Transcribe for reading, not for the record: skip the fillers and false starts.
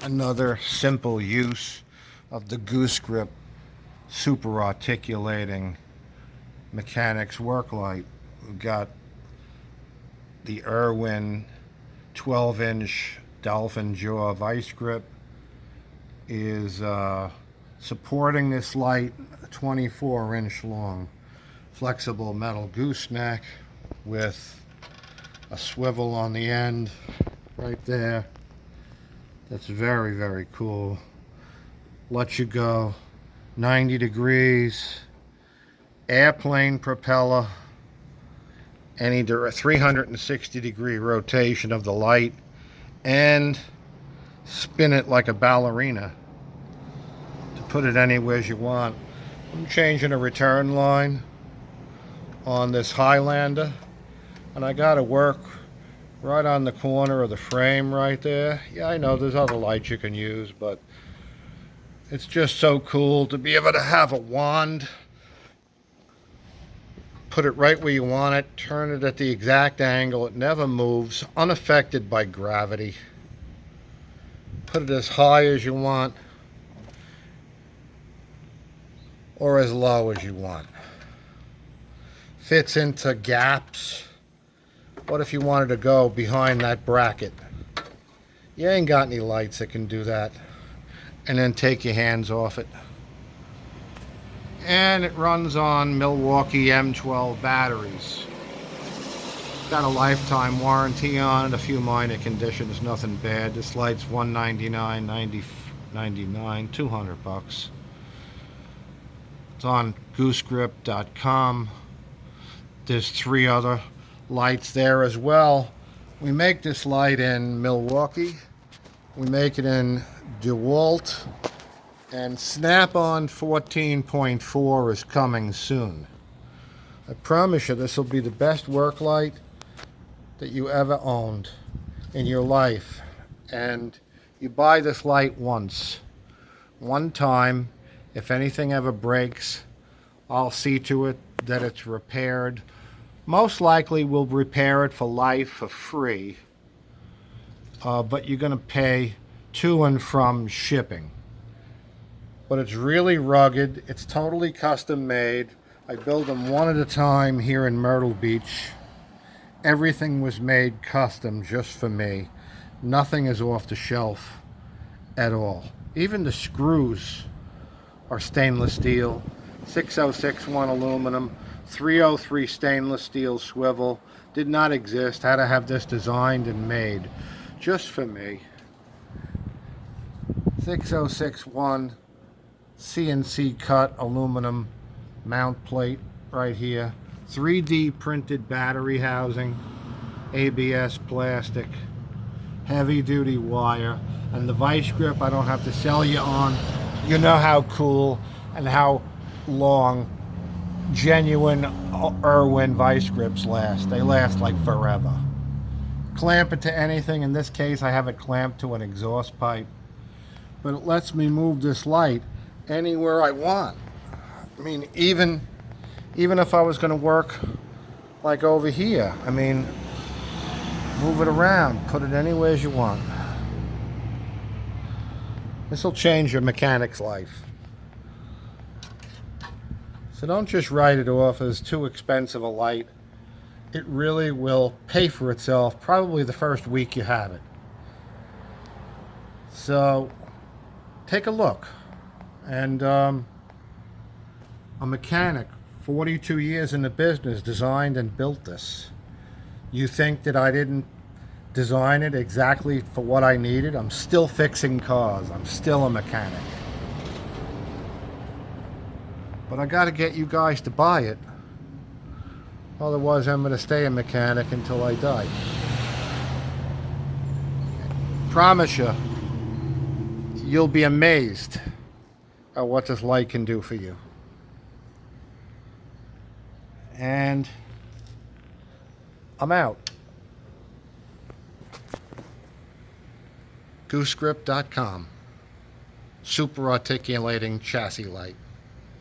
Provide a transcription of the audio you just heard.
Another simple use of the Goose-Grip super articulating mechanics work light. We've got the Irwin 12-inch dolphin jaw vice grip is supporting this light, 24-inch long flexible metal gooseneck with a swivel on the end right there. That's very, very cool. Lets you go 90 degrees, airplane propeller, any 360 degree rotation of the light, and spin it like a ballerina to put it anywhere you want. I'm changing a return line on this Highlander, and I got to work right on the corner of the frame right there. Yeah, I know there's other lights you can use, but it's just so cool to be able to have a wand, put it right where you want it, turn it at the exact angle, it never moves, unaffected by gravity. Put it as high as you want or as low as you want. Fits into gaps. What if you wanted to go behind that bracket? You ain't got any lights that can do that. And then take your hands off it. And it runs on Milwaukee M12 batteries. Got a lifetime warranty on it, a few minor conditions, nothing bad. This light's $199, $99, 200 bucks. It's on Goose-Grip.com. There's 3 other lights there as well. We make this light in Milwaukee, we make it in DeWalt, and Snap-on 14.4 is coming soon. I promise you this will be the best work light that you ever owned in your life. And you buy this light once, one time. If anything ever breaks, I'll see to it that it's repaired. Most likely we'll repair it for life for free, but you're going to pay to and from shipping. But it's really rugged. It's totally custom made. I build them one at a time here in Myrtle Beach. Everything was made custom just for me. Nothing is off the shelf at all. Even the screws are stainless steel, 6061 aluminum, 303 stainless steel swivel. Did not exist. Had to have this designed and made just for me. 6061 CNC cut aluminum mount plate right here. 3D printed battery housing, ABS plastic, heavy duty wire, and the vice grip I don't have to sell you on. You know how cool and how long genuine Irwin vice grips last. They last like forever. Clamp it to anything. In this case I have it clamped to an exhaust pipe, but it lets me move this light anywhere I want. I mean, even if I was going to work like over here, I mean, move it around, put it anywhere as you want. This will change your mechanic's life. So don't just write it off as too expensive a light. It really will pay for itself probably the first week you have it. So take a look. And a mechanic, 42 years in the business, designed and built this. You think that I didn't design it exactly for what I needed? I'm still fixing cars. I'm still a mechanic. But I got to get you guys to buy it. Otherwise, I'm going to stay a mechanic until I die. Promise you, you'll be amazed at what this light can do for you. And I'm out. Goose-Grip.com. Super articulating chassis light.